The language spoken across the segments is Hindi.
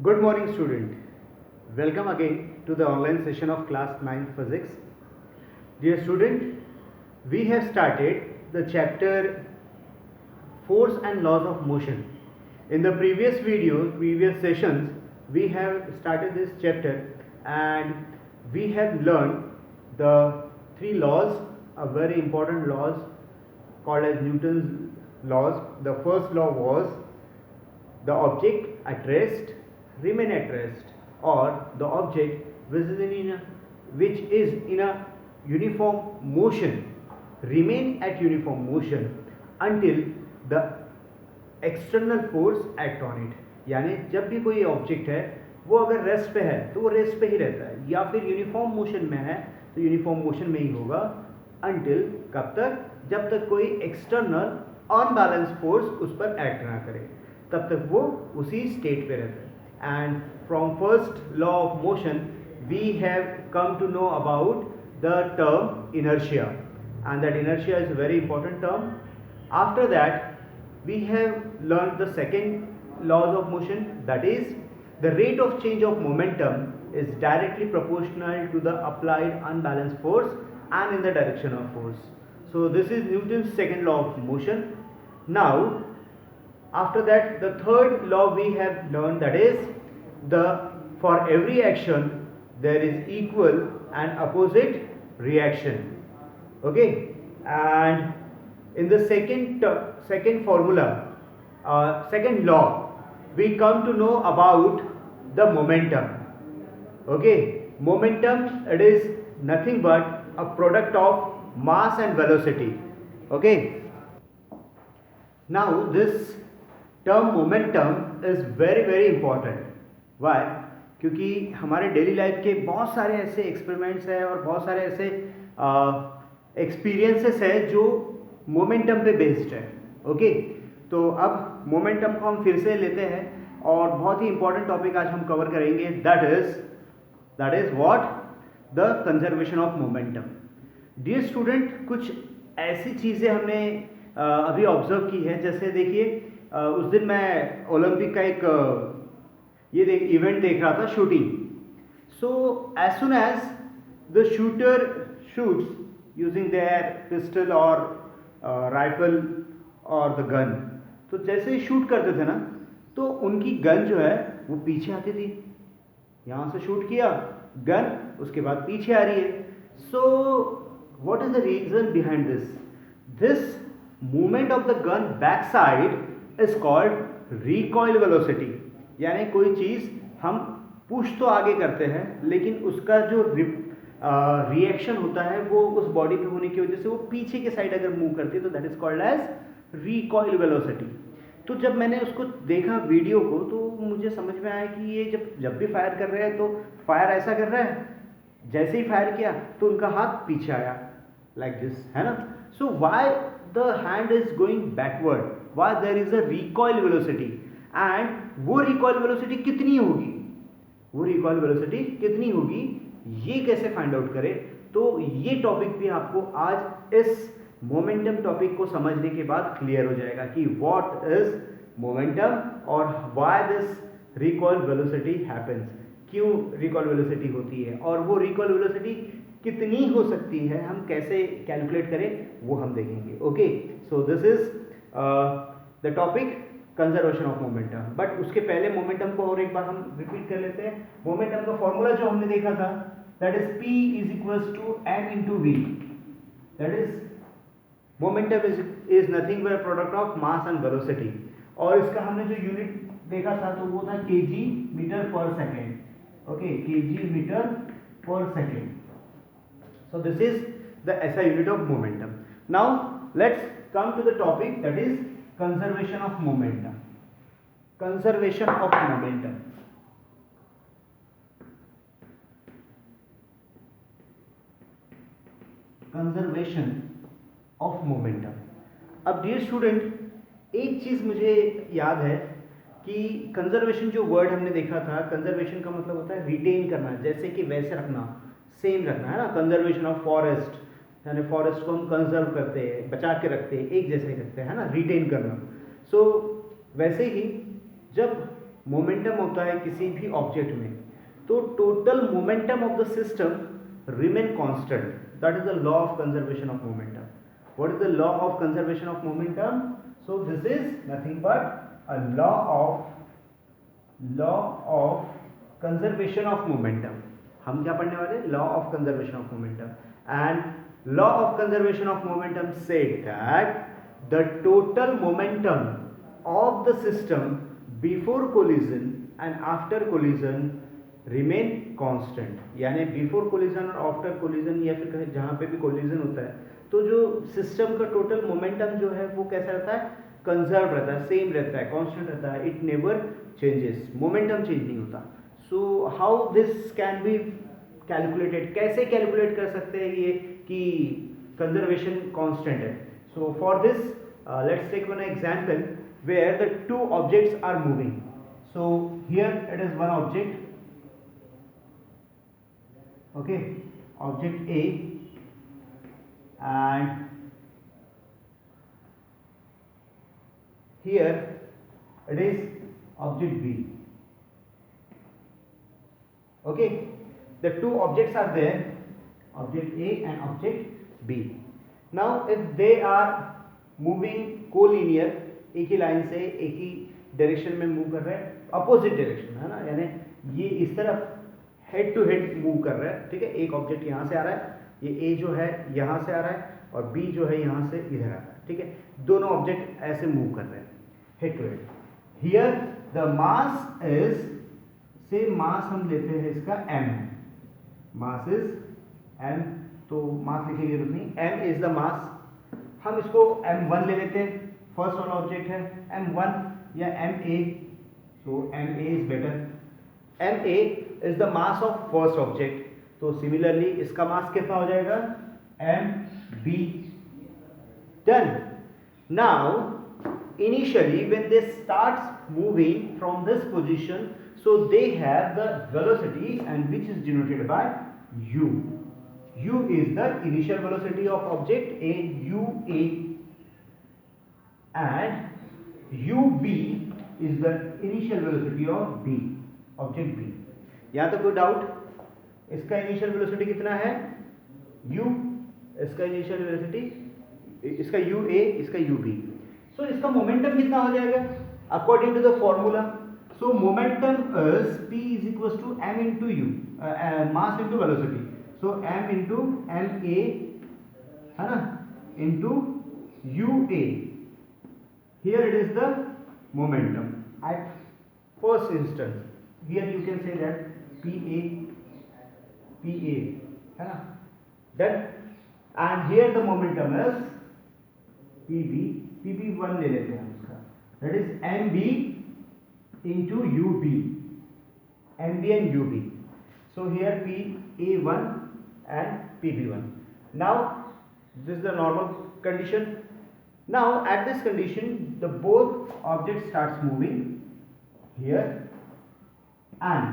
Good morning, student. Welcome again to the online session of class 9 physics. Dear student, we have started the chapter force and laws of motion. In the previous previous sessions, we have started this chapter and we have learned the three laws, very important laws called as Newton's laws. The first law was the object at rest remain at rest, or the object which is in a uniform motion remain at uniform motion until the external force act on it. यानी जब भी कोई ऑब्जेक्ट है वो अगर रेस्ट पे है तो वो रेस्ट पे ही रहता है, या फिर यूनिफॉर्म मोशन में है तो यूनिफॉर्म मोशन में ही होगा अंटिल कब तक, जब तक कोई एक्सटर्नल अनबैलेंस फोर्स उस पर एक्ट ना करे, तब तक वो उसी स्टेट पे रहता है. And from first law of motion we have come to know about the term inertia, and that inertia is a very important term. After that we have learned the second laws of motion, that is the rate of change of momentum is directly proportional to the applied unbalanced force and in the direction of force. So this is Newton's second law of motion. Now after that the third law we have learned, that is the for every action there is equal and opposite reaction. Okay, and in the second formula, second law, we come to know about the momentum. Okay, momentum, it is nothing but a product of mass and velocity. Okay, now this term momentum is very important. Why? क्योंकि हमारे डेली लाइफ के बहुत सारे ऐसे एक्सपेरिमेंट्स हैं और बहुत सारे ऐसे एक्सपीरियंसेस है जो मोमेंटम पे बेस्ड है. ओके, तो अब मोमेंटम को हम फिर से लेते हैं और बहुत ही इंपॉर्टेंट टॉपिक आज हम कवर करेंगे, that is what, the conservation of momentum. Dear student, कुछ ऐसी चीज़ें हमने अभी ऑब्जर्व की है. जैसे देखिए, उस दिन मैं ओलंपिक का एक इवेंट देख रहा था, shooting. So as soon as the shooter shoots using their pistol और राइफल और द गन, तो जैसे ही शूट करते थे ना तो उनकी गन जो है वो पीछे आती थी. यहाँ से शूट किया, गन उसके बाद पीछे आ रही है. So what is the reason behind this? This movement of the gun back side is called recoil velocity. यानी कोई चीज़ हम पुश तो आगे करते हैं लेकिन उसका जो रिएक्शन होता है वो उस बॉडी पे होने की वजह से वो पीछे के साइड अगर मूव करती है तो that is called as recoil velocity. तो जब मैंने उसको देखा वीडियो को तो मुझे समझ में आया कि ये जब भी फायर कर रहे हैं तो फायर ऐसा कर रहा है, जैसे ही फायर किया तो उनका हाथ पीछे आया लाइक दिस, है ना. So why the hand is going backward, why there is a recoil velocity, and वो रिकॉइल वेलोसिटी कितनी होगी, वो रिकॉइल वेलोसिटी कितनी होगी ये कैसे फाइंड आउट करें. तो ये टॉपिक भी आपको आज इस मोमेंटम टॉपिक को समझने के बाद क्लियर हो जाएगा कि व्हाट इज मोमेंटम और why this recoil velocity happens, क्यों रिकॉइल वेलोसिटी होती है और वो रिकॉइल वेलोसिटी कितनी हो सकती है, हम कैसे कैलकुलेट करें वो हम देखेंगे. Okay, so this is the topic conservation of momentum. But उसके पहले मोमेंटम को और एक बार हम रिपीट कर लेते हैं. मोमेंटम का फॉर्मूला जो हमने देखा था, that is P is equals to m into V. That is momentum is nothing but product of mass and velocity. और इसका हमने जो यूनिट देखा था तो वो था kg metre per second. Okay, kg metre per second. So this is the SI unit of momentum. Now let's come to the topic, that is conservation of momentum. Conservation of momentum. Conservation of momentum. अब डियर स्टूडेंट, एक चीज मुझे याद है कि कंजर्वेशन जो वर्ड हमने देखा था, कंजर्वेशन का मतलब होता है रिटेन करना, जैसे कि वैसे रखना, सेम रखना, है ना. कंजर्वेशन ऑफ फॉरेस्ट, यानी फॉरेस्ट को हम कंजर्व करते हैं, बचा के रखते हैं, एक जैसे रखते हैं, है ना, रिटेन करना. सो वैसे ही जब मोमेंटम होता है किसी भी ऑब्जेक्ट में, तो total momentum of the system remain constant. That is the law of conservation of momentum. What is the law of conservation of momentum? So this is nothing but a law of conservation of momentum. हम क्या पढ़ने वाले? Law of conservation of momentum. And law of conservation of momentum said that the total momentum of the system before collision and after collision remain constant. यानी before collision और after collision या फिर जहाँ पे भी collision होता है तो जो सिस्टम का टोटल मोमेंटम जो है वो कैसा रहता है? कंजर्व रहता है, सेम रहता है, कांस्टेंट रहता है. It never changes, momentum change नहीं होता. So how this can be calculated? कैसे कैलकुलेट कर सकते हैं ये कि कंजर्वेशन कांस्टेंट है? So for this let's take one example where the two objects are moving. So here it is one object, okay, object A, and here it is object B. Okay, the two objects are there, object A and object B. Now if they are moving collinear, एक ही लाइन से एक ही डायरेक्शन में मूव कर रहे हैं, अपोजिट डायरेक्शन है ना, यानी ये इस तरफ हेड टू हेड मूव कर रहा है. ठीक है, एक ऑब्जेक्ट यहाँ से आ रहा है, ये ए जो है यहाँ से आ रहा है और बी जो है यहाँ से इधर आ रहा है. ठीक है, दोनों ऑब्जेक्ट ऐसे मूव कर रहे हैं head to head. Here the mass is, say mass हम लेते हैं इसका m, मास इज m, तो मास लिखने की जरूरत नहीं, m इज द मास. हम इसको m1 ले लेते हैं, फर्स्ट वाला ऑब्जेक्ट है m1 या ma, so ma is better. ma is the mass of first object, तो सिमिलरली इसका मास कितना हो जाएगा? mb. Done. Now initially when they starts moving from this position, so they have the velocity and which is denoted by u. u is the initial velocity of object A, ua, and ub is the initial velocity of B, object B. यहाँ तक कोई डाउट? इसका इनिशियल वेलोसिटी कितना है? u, इसका इनिशियल वेलोसिटी, इसका ua, इसका ub. सो इसका मोमेंटम कितना हो जाएगा according to the formula? So momentum is p is equal to m into u, mass into velocity. So m into ma है ना, into ua. Here it is the momentum at first instance. Here you can say that pa है ना, then and here the momentum is pb1 ले लेते हैं उसका, that is mb into ub, mb and ub. So here pa1 and pb1. Now this is the normal condition. Now at this condition the both objects starts moving here, and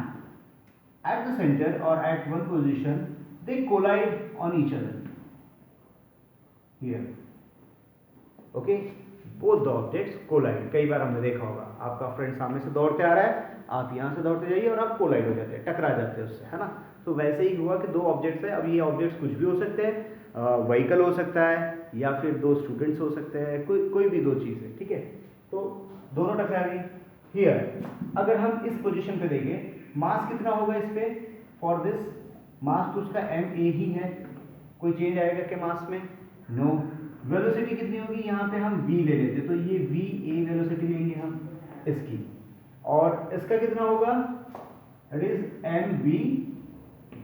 at the center or at one position they collide on each other here. Okay, both the objects collide. कई बार हमने देखा होगा, आपका फ्रेंड सामने से दौड़ते आ रहा है, आप यहाँ से दौड़ते जाइए और आप कोलाइड हो जाते हैं, टकरा जाते हैं उससे, है ना. तो वैसे ही हुआ कि दो ऑब्जेक्ट्स है. अब ये ऑब्जेक्ट्स कुछ भी हो सकते हैं, व्हीकल हो सकता है या फिर दो स्टूडेंट्स हो सकते हैं, कोई भी दो चीज़ है. ठीक है, तो दोनों टकरा गई. हियर अगर हम इस पोजीशन पे देखें, मास कितना होगा इस पे? फॉर दिस मास तो उसका ma ही है, कोई चेंज आएगा क्या मास में? नो. वेलोसिटी कितनी होगी? यहाँ पे हम v ले लेते, तो ये va वेलोसिटी लेंगे हम इसकी, और इसका कितना होगा? It is mv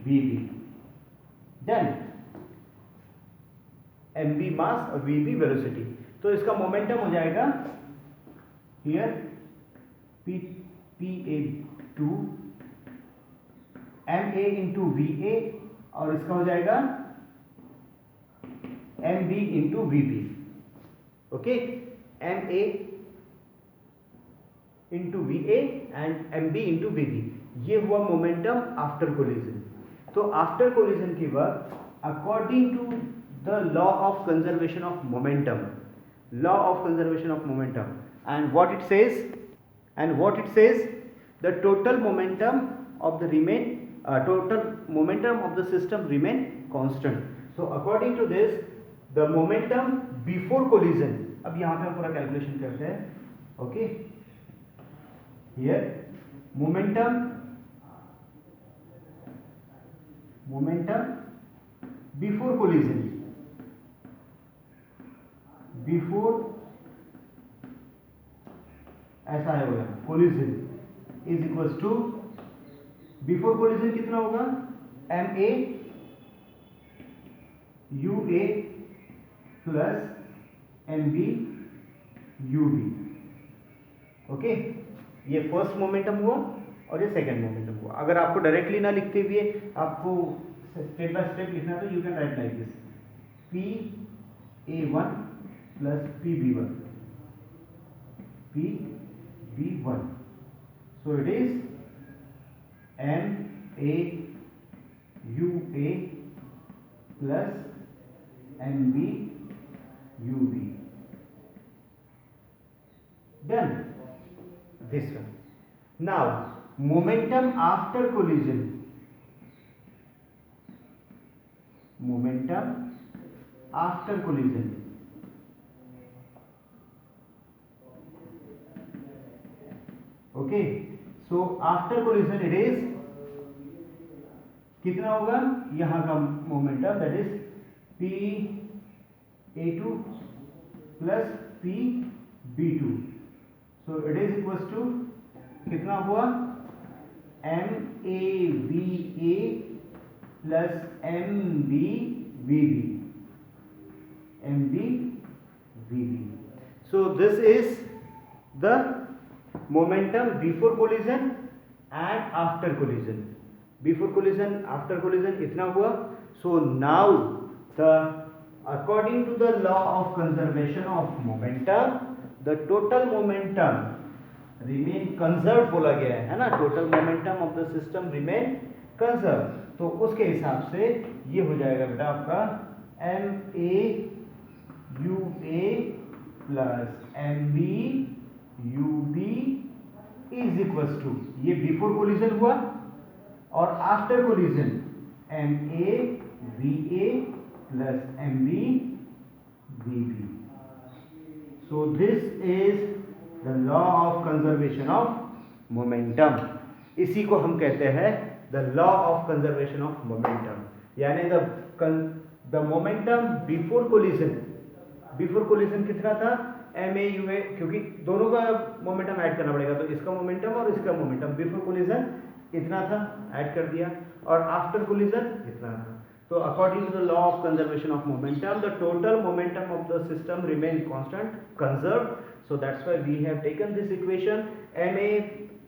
vb. Done. mv मास और vb वेलोसिटी, तो इसका मोमेंटम हो जाएगा here pa2 ma into va, और इसका हो जाएगा mb into vb. Okay, ma into va and mb into vb. ये हुआ मोमेंटम आफ्टर कोलिजन. तो आफ्टर कोलिजन के बाद according to the law of conservation of momentum, and what it says, the total momentum of the system remain constant. So according to this, the momentum before collision, अब यहाँ पे हम पूरा कैलकुलेशन करते हैं. Okay, here momentum before collision, ऐसा है होगा collision is equals to, before collision कितना होगा, ma ua plus mb ub. Okay, ये फर्स्ट मोमेंटम हुआ और ये सेकंड मोमेंटम हुआ. अगर आपको डायरेक्टली ना लिखते हुए आपको स्टेप बाय स्टेप लिखना है तो you can write like this, pa1 plus pb1, pb1. So it is ma ua plus mb ub. Done. This one. Now momentum after collision. Okay, so after collision it is कितना होगा, यहाँ का momentum that is pa2 plus pb2. So it is equals to कितना हुआ, mava plus mbvb. So this is the momentum before collision and after collision. Before collision, after collision इतना हुआ. So now according to the law of conservation of momentum, the total momentum remain conserved बोला गया है ना, total momentum of the system remain conserved. तो उसके हिसाब से ये हो जाएगा बेटा आपका ma ua plus mb ub is equals to, ये बिफोर कोलिजन हुआ और after collision ma va plus mb vb. So this is the law of conservation of momentum. इसी को हम कहते हैं the law of conservation of momentum. यानी the momentum before collision कितना था, ma ua, क्योंकि दोनों का मोमेंटम ऐड करना पड़ेगा, तो इसका मोमेंटम और इसका मोमेंटम बिफोर कोलिजन इतना था, ऐड कर दिया, और आफ्टर कोलिजन इतना था. So according to the law of conservation of momentum, the total momentum of the system remain constant, conserved. So that's why we have taken this equation, ma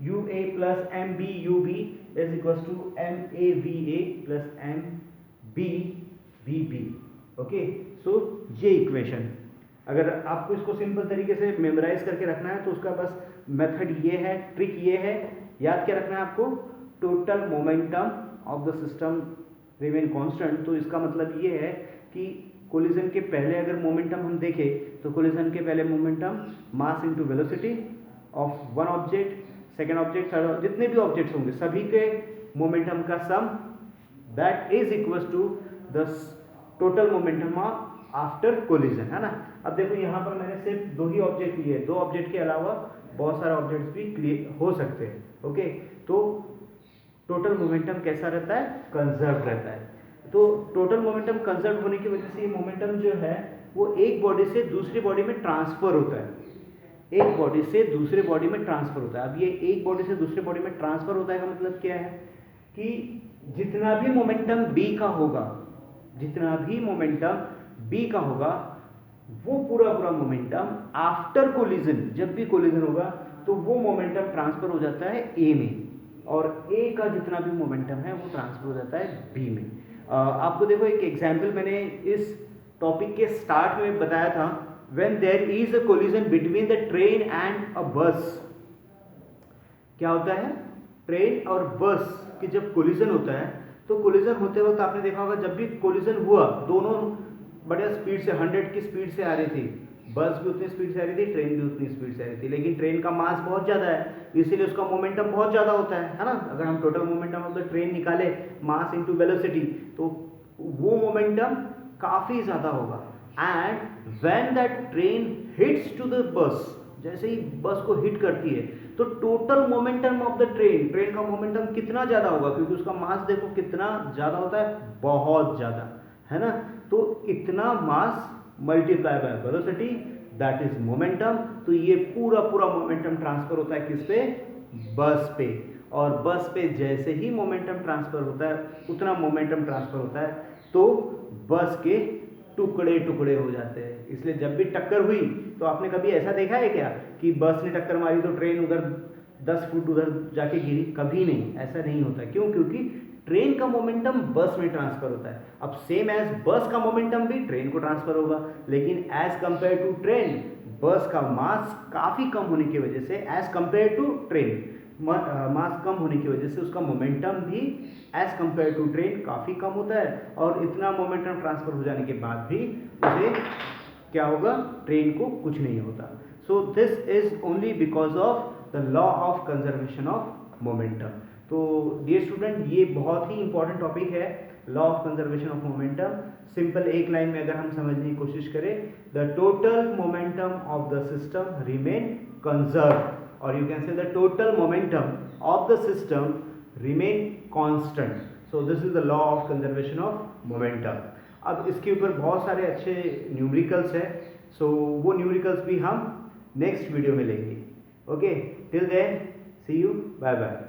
ua plus mb ub is equals to ma va plus mb vb. Okay, so ये इक्वेशन, अगर आपको इसको सिंपल तरीके से मेमोराइज करके रखना है तो उसका बस मेथड ये है, ट्रिक ये है, याद क्या रखना है आपको, total momentum of the system remain constant. तो इसका मतलब ये है कि कोलिजन के पहले अगर मोमेंटम हम देखें तो कोलिजन के पहले momentum mass into velocity of one object, second object, third, जितने भी ऑब्जेक्ट्स होंगे सभी के मोमेंटम का sum that is equals to the total momentum after collision, है ना. अब देखो यहाँ पर मैंने सिर्फ दो ही ऑब्जेक्ट लिए, दो ऑब्जेक्ट के अलावा बहुत सारे ऑब्जेक्ट्स भी क्लियर हो सकते हैं. ओके, तो टोटल मोमेंटम कैसा रहता है, कंजर्व रहता है. तो टोटल मोमेंटम कंजर्व होने की वजह से ये मोमेंटम जो है वो एक बॉडी से दूसरी बॉडी में ट्रांसफर होता है, एक बॉडी से दूसरे बॉडी में ट्रांसफर होता है. अब ये एक बॉडी से दूसरे बॉडी में ट्रांसफर होता है का मतलब क्या है कि जितना भी मोमेंटम b का होगा, जितना भी मोमेंटम b का होगा वो पूरा मोमेंटम आफ्टर कोलिजन, जब भी कोलिजन होगा तो वो मोमेंटम ट्रांसफर हो जाता है a में, और a का जितना भी मोमेंटम है वो ट्रांसफर हो जाता है b में. आपको देखो एक एग्जांपल मैंने इस टॉपिक के स्टार्ट में बताया था, when there is a collision between the train and a bus. क्या होता है, ट्रेन और बस की जब कोलिजन होता है तो कोलिजन होते वक्त आपने देखा होगा जब भी कोलिजन हुआ दोनों बढ़िया स्पीड से 100 की स्पीड से आ रही थी, बस भी उतनी स्पीड से आ रही थी, ट्रेन भी उतनी स्पीड से आ रही थी, लेकिन ट्रेन का मास बहुत ज़्यादा है, इसीलिए उसका मोमेंटम बहुत ज़्यादा होता है ना। अगर हम total momentum of the train निकाले मास इनटू वेलोसिटी, तो वो मोमेंटम काफ़ी ज़्यादा होगा। And when that train hits to the bus, जैसे ही बस को हिट करती है तो total momentum of the train, train का मोमेंटम कितना ज़्यादा होगा, क्योंकि उसका मास देखो कितना ज़्यादा होता है, बहुत ज़्यादा, है ना। तो इतना मास multiply by velocity, that is momentum. तो ये पूरा पूरा मोमेंटम ट्रांसफर होता है किस पे, बस पे। और बस पे जैसे ही मोमेंटम ट्रांसफर होता है, उतना मोमेंटम ट्रांसफर होता है, तो बस के टुकड़े टुकड़े हो जाते हैं। इसलिए जब भी टक्कर हुई, तो आपने कभी ऐसा देखा है क्या कि बस ने टक्कर मारी तो ट्रेन उधर 10 फुट उधर जाके गिरी? कभी नहीं, ऐसा नहीं होता। क्यों? क्योंकि ट्रेन का मोमेंटम बस में ट्रांसफर होता है। अब सेम एज बस का मोमेंटम भी ट्रेन को ट्रांसफर होगा, लेकिन एज कंपेयर टू ट्रेन, बस का मास काफ़ी कम होने की वजह से, एज कंपेयर टू ट्रेन मास कम होने की वजह से उसका मोमेंटम भी एज कंपेयर टू ट्रेन काफ़ी कम होता है। और इतना मोमेंटम ट्रांसफर हो जाने के बाद भी उसे क्या होगा, ट्रेन को कुछ नहीं होता। सो this is only because of the law of conservation of momentum. तो डियर स्टूडेंट, ये बहुत ही इंपॉर्टेंट टॉपिक है, law of conservation of momentum. Simple एक लाइन में अगर हम समझने की कोशिश करें, the total momentum of the system remain conserve, or you can say the total momentum of the system remain constant. So this is the law of conservation of momentum. अब इसके ऊपर बहुत सारे अच्छे न्यूमेरिकल्स हैं, सो वो न्यूमेरिकल्स भी हम नेक्स्ट वीडियो में लेंगे। Okay, till then see you, bye bye.